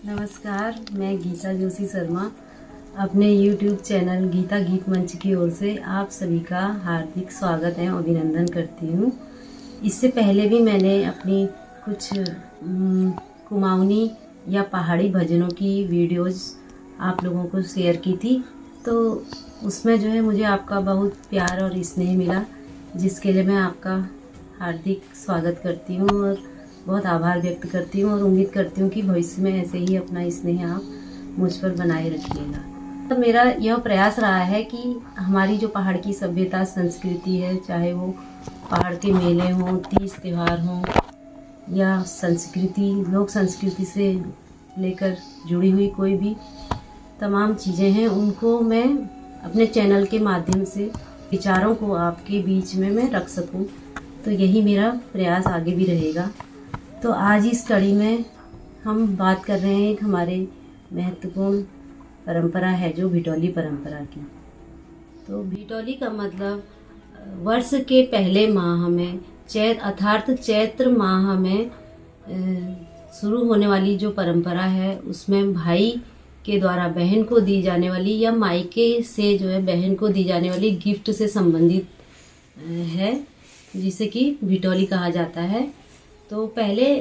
नमस्कार, मैं गीता जोशी शर्मा अपने YouTube चैनल गीता गीत मंच की ओर से आप सभी का हार्दिक स्वागत एवं अभिनंदन करती हूँ। इससे पहले भी मैंने अपनी कुछ कुमाऊनी या पहाड़ी भजनों की वीडियोस आप लोगों को शेयर की थी, तो उसमें जो है मुझे आपका बहुत प्यार और स्नेह मिला, जिसके लिए मैं आपका हार्दिक स्वागत करती हूँ और बहुत आभार व्यक्त करती हूँ और उम्मीद करती हूँ कि भविष्य में ऐसे ही अपना स्नेह आप मुझ पर बनाए रखिएगा। तो मेरा यह प्रयास रहा है कि हमारी जो पहाड़ की सभ्यता संस्कृति है, चाहे वो पहाड़ के मेले हों, तीज त्यौहार हों या संस्कृति लोक संस्कृति से लेकर जुड़ी हुई कोई भी तमाम चीज़ें हैं, उनको मैं अपने चैनल के माध्यम से विचारों को आपके बीच में मैं रख सकूं। तो यही मेरा प्रयास आगे भी रहेगा। तो आज इस कड़ी में हम बात कर रहे हैं एक हमारे महत्वपूर्ण परंपरा है जो भिटौली परंपरा की। तो भिटौली का मतलब वर्ष के पहले माह में अर्थात चैत्र माह में शुरू होने वाली जो परंपरा है, उसमें भाई के द्वारा बहन को दी जाने वाली या मायके से जो है बहन को दी जाने वाली गिफ्ट से संबंधित है, जिसे कि भिटौली कहा जाता है। तो पहले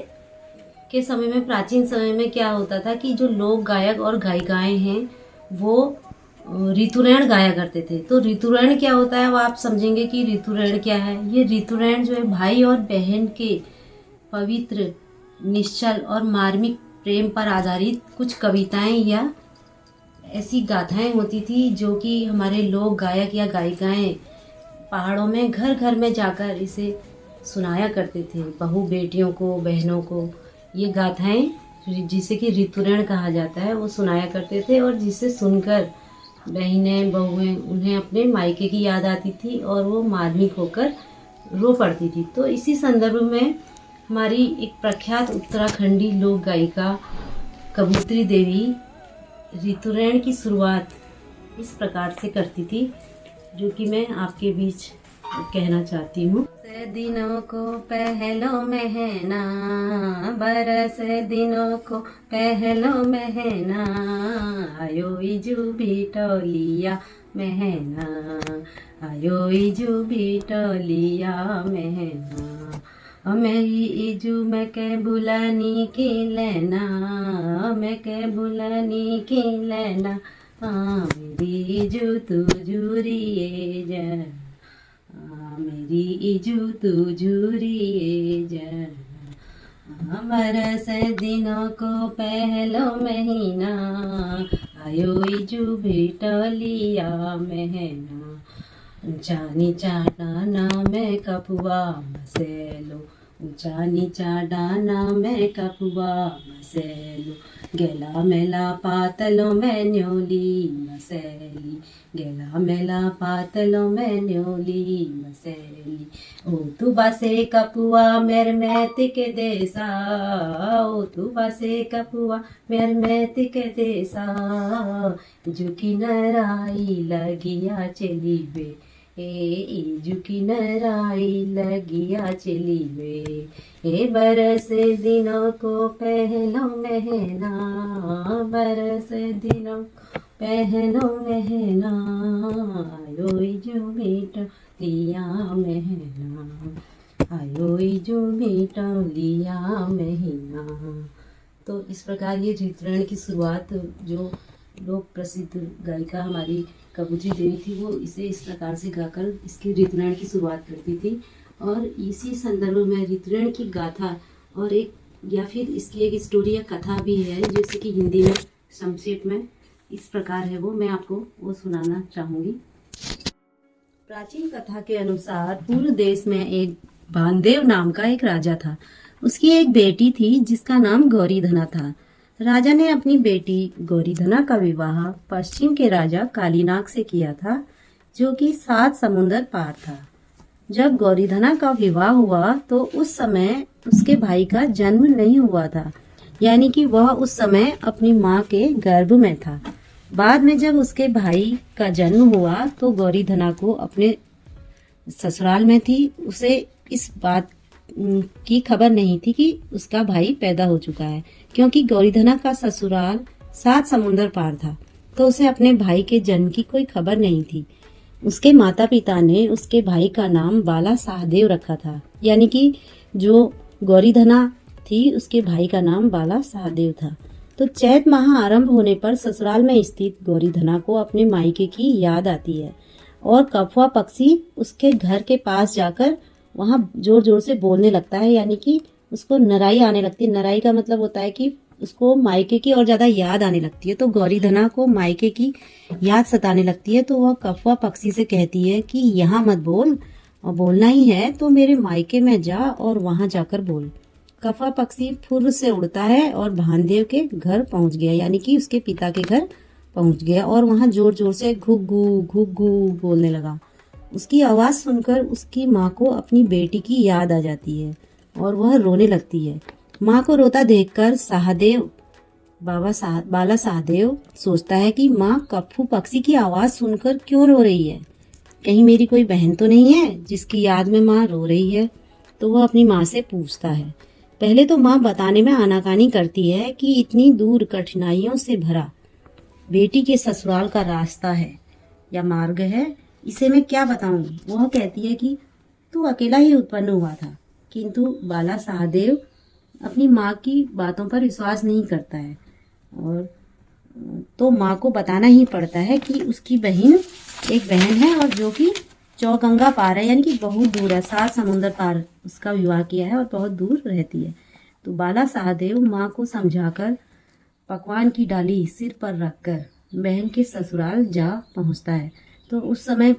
के समय में, प्राचीन समय में क्या होता था कि जो लोक गायक और गायिकाएं हैं वो ऋतुरैण गाया करते थे। तो ऋतुरैण क्या होता है, अब आप समझेंगे कि ऋतुरैण क्या है। ये ऋतुरैण जो है भाई और बहन के पवित्र, निश्चल और मार्मिक प्रेम पर आधारित कुछ कविताएं या ऐसी गाथाएं होती थी, जो कि हमारे लोक गायक या गायिकाएं पहाड़ों में घर घर में जाकर इसे सुनाया करते थे, बहू बेटियों को, बहनों को। ये गाथाएं जिसे कि ऋतुरैण कहा जाता है, वो सुनाया करते थे और जिसे सुनकर बहनें, बहुएं, उन्हें अपने मायके की याद आती थी और वो मार्मिक होकर रो पड़ती थी। तो इसी संदर्भ में हमारी एक प्रख्यात उत्तराखंडी लोक गायिका कबूतरी देवी ऋतुरैण की शुरुआत इस प्रकार से करती थी, जो कि मैं आपके बीच कहना चाहती हूँ। दिनों को पहलो महीना, बरस दिनों को पहलो महीना, आयो इजू भिटौलिया महीना, आयो इजू भिटौलिया महीना, मेरी इजू में के बुलानी की लेना, मैं के बुलानी की लेना, मेरी इजू तू जुरिए जा, मेरी इजू तू जुरिए जा, बरस दिनों को पहलो महीना, आयो इजू भिटौलिया महीना, ऊंचा नीचा डाना में कपुआ मसेलो, ऊंचा नीचा डाना में कपुआ मसेलो, गेला मेला पातलों में न्योली मसेली, गेला मेला पातलों में न्योली मसेली, ओ तू बसे कपुआ मेर मैती के देसा, ओ तू बसे कपुआ मेर मैती के देसा, झुकी नराई लगिया चली वे, झुकी नराई लगिया चली वे, बरस दिनों को पहलो महीना, बरस दिनों पहलो महीना, आयो इजू भिटौलिया महीना, आयो इजू भिटौलिया महीना। तो इस प्रकार ये ऋतुरैण की शुरुआत जो लोक प्रसिद्ध गायिका हमारी कबूतरी देवी थी, वो इसे इस प्रकार से गाकर इसकी ऋतुरैण की शुरुआत करती थी। और इसी संदर्भ में ऋतुरैण की गाथा और एक या फिर इसकी एक स्टोरी या कथा भी है, जैसे कि हिंदी में संक्षेप में इस प्रकार है, वो मैं आपको वो सुनाना चाहूँगी। प्राचीन कथा के अनुसार पूर्व देश में एक भानदेव नाम का एक राजा था। उसकी एक बेटी थी जिसका नाम गौरीधना था। राजा ने अपनी बेटी गौरीधना का विवाह पश्चिम के राजा कालीनाग से किया था, जो कि 7 समुंदर पार था। जब गौरीधना का विवाह हुआ तो उस समय उसके भाई का जन्म नहीं हुआ था, यानी कि वह उस समय अपनी माँ के गर्भ में था। बाद में जब उसके भाई का जन्म हुआ तो गौरीधना को अपने ससुराल में थी, उसे इस बात की खबर नहीं थी कि उसका भाई पैदा हो चुका है, क्योंकि गौरीधना का ससुराल 7 समुंदर पार था, तो उसे अपने भाई के जन्म की कोई खबर नहीं थी। उसके माता पिता ने उसके भाई का नाम बाला सहदेव रखा था, यानी कि जो गौरीधना थी उसके भाई का नाम बाला सहदेव था। तो चैत माह आरंभ होने पर ससुराल में स्थित गौरीधना को अपने मायके की याद आती है और कफवा पक्षी उसके घर के पास जाकर वहां जोर जोर से बोलने लगता है, यानी कि उसको नराई आने लगती है। नराई का मतलब होता है कि उसको मायके की और ज्यादा याद आने लगती है। तो गौरीधना को मायके की याद सताने लगती है, तो वह कफवा पक्षी से कहती है कि यहाँ मत बोल, और बोलना ही है तो मेरे मायके में जा और वहां जाकर बोल। कफवा पक्षी फुर्र से उड़ता है और भानदेव के घर पहुंच गया, यानी कि उसके पिता के घर पहुंच गया, और वहां जोर जोर से घुग्गू घुग्गू बोलने लगा। उसकी आवाज सुनकर उसकी माँ को अपनी बेटी की याद आ जाती है और वह रोने लगती है। माँ को रोता देखकर बाला सहदेव सोचता है कि माँ कप्पू पक्षी की आवाज सुनकर क्यों रो रही है, कहीं मेरी कोई बहन तो नहीं है जिसकी याद में माँ रो रही है। तो वह अपनी माँ से पूछता है। पहले तो माँ बताने में आनाकानी करती है कि इतनी दूर कठिनाइयों से भरा बेटी के ससुराल का रास्ता है या मार्ग है, इसे मैं क्या बताऊं। वह कहती है कि तू अकेला ही उत्पन्न हुआ था, किंतु बाला सहदेव अपनी माँ की बातों पर विश्वास नहीं करता है, और तो माँ को बताना ही पड़ता है कि उसकी एक बहन है और जो कि चौगंगा पार है, यानी कि बहुत दूर है, 7 समुंदर पार उसका विवाह किया है और बहुत दूर रहती है। तो बाला सहदेव माँ को समझाकर पकवान की डाली सिर पर रखकर बहन के ससुराल जा पहुंचता है। तो उस समय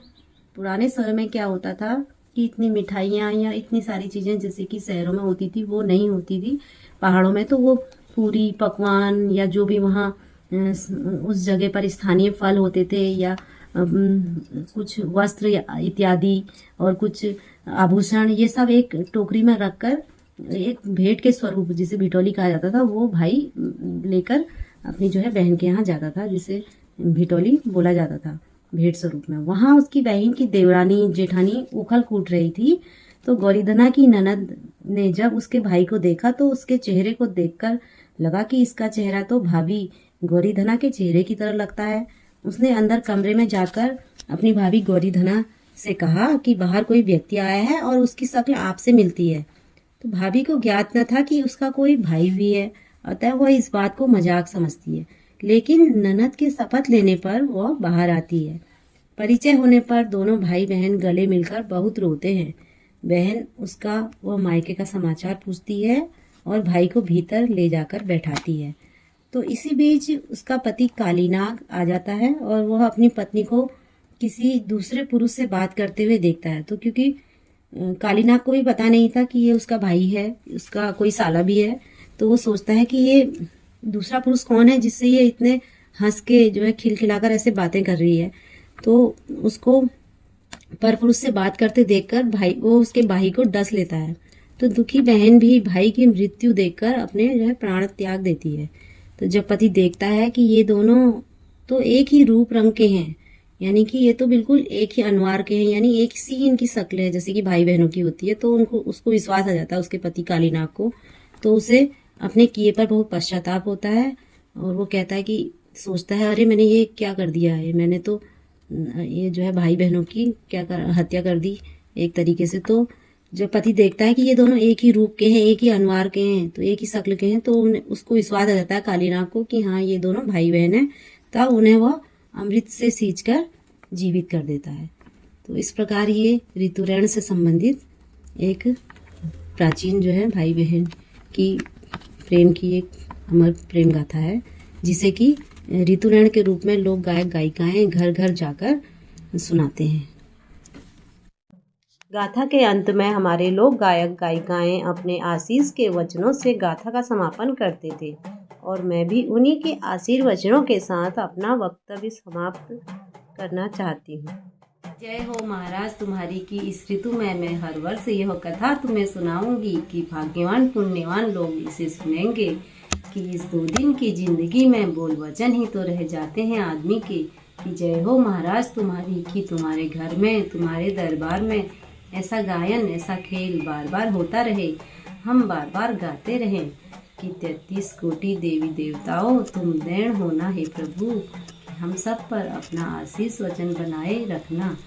पुराने समय में क्या होता था कि इतनी मिठाइयाँ या इतनी सारी चीज़ें जैसे कि शहरों में होती थी वो नहीं होती थी पहाड़ों में। तो वो पूरी पकवान या जो भी वहाँ उस जगह पर स्थानीय फल होते थे या कुछ वस्त्र इत्यादि और कुछ आभूषण, ये सब एक टोकरी में रखकर एक भेंट के स्वरूप जिसे भिटौली कहा जाता था, वो भाई लेकर अपनी जो है बहन के यहाँ जाता था, जिसे भिटौली बोला जाता था भेंट स्वरूप में। वहां उसकी बहन की देवरानी जेठानी उखल कूट रही थी। तो गौरीधना की ननद ने जब उसके भाई को देखा तो उसके चेहरे को देखकर लगा कि इसका चेहरा तो भाभी गौरीधना के चेहरे की तरह लगता है। उसने अंदर कमरे में जाकर अपनी भाभी गौरीधना से कहा कि बाहर कोई व्यक्ति आया है और उसकी शक्ल आपसे मिलती है। तो भाभी को ज्ञात न था कि उसका कोई भाई भी है, अतः वह इस बात को मजाक समझती है। लेकिन ननद के शपथ लेने पर वह बाहर आती है। परिचय होने पर दोनों भाई बहन गले मिलकर बहुत रोते हैं। बहन उसका वह मायके का समाचार पूछती है और भाई को भीतर ले जाकर बैठाती है। तो इसी बीच उसका पति कालीनाग आ जाता है और वह अपनी पत्नी को किसी दूसरे पुरुष से बात करते हुए देखता है। तो क्योंकि कालीनाग को भी पता नहीं था कि ये उसका भाई है, उसका कोई साला भी है, तो वो सोचता है कि ये दूसरा पुरुष कौन है जिससे ये इतने हंस के जो है खिलखिलाकर ऐसे बातें कर रही है। तो उसको पर पुरुष से बात करते देखकर वो उसके भाई को डस लेता है। तो दुखी बहन भी भाई की मृत्यु देखकर अपने जो है प्राण त्याग देती है। तो जब पति देखता है कि ये दोनों तो एक ही रूप रंग के हैं, यानी कि ये तो बिल्कुल एक ही अनवार के हैं, यानी एक सी इनकी शक्ल है जैसे कि भाई बहनों की होती है, तो उसको विश्वास आ जाता है उसके पति कालीनाग को। तो उसे अपने किए पर बहुत पश्चाताप होता है और वो कहता है कि सोचता है अरे मैंने ये क्या कर दिया है, मैंने तो ये जो है भाई बहनों की हत्या कर दी एक तरीके से। तो जब पति देखता है कि ये दोनों एक ही रूप के हैं, एक ही अनवार के हैं, तो एक ही शक्ल के हैं, तो उसको विश्वास आ जाता है कालीनाग को कि हाँ ये दोनों भाई बहन हैं। तब उन्हें वह अमृत से सींचकर जीवित कर देता है। तो इस प्रकार ये ऋतुरण से संबंधित एक प्राचीन जो है भाई बहन की प्रेम की एक अमर प्रेम गाथा है, जिसे कि ऋतुरण के रूप में लोग गायक गायिकाएं घर घर जाकर सुनाते हैं। गाथा के अंत में हमारे लोक गायक गायिकाएं अपने आशीष के वचनों से गाथा का समापन करते थे और मैं भी उन्हीं के आशीर्वचनों के साथ अपना वक्तव्य समाप्त करना चाहती हूँ। जय हो महाराज तुम्हारी की इस ऋतु में मैं हर वर्ष यह कथा तुम्हें सुनाऊंगी कि भाग्यवान पुण्यवान लोग इसे सुनेंगे कि इस 2 दिन की जिंदगी में बोल वचन ही तो रह जाते हैं आदमी के। कि जय हो महाराज तुम्हारी की तुम्हारे घर में तुम्हारे दरबार में ऐसा गायन, ऐसा खेल बार बार होता रहे, हम बार बार गाते रहें कि 33 कोटि देवी देवताओं तुम देन होना है प्रभु। हम सब पर अपना आशीष वचन बनाए रखना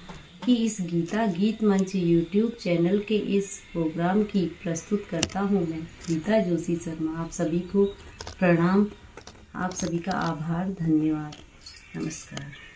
कि इस गीता गीत मंच यूट्यूब चैनल के इस प्रोग्राम की प्रस्तुत करता हूँ मैं गीता जोशी शर्मा। आप सभी को प्रणाम, आप सभी का आभार, धन्यवाद, नमस्कार।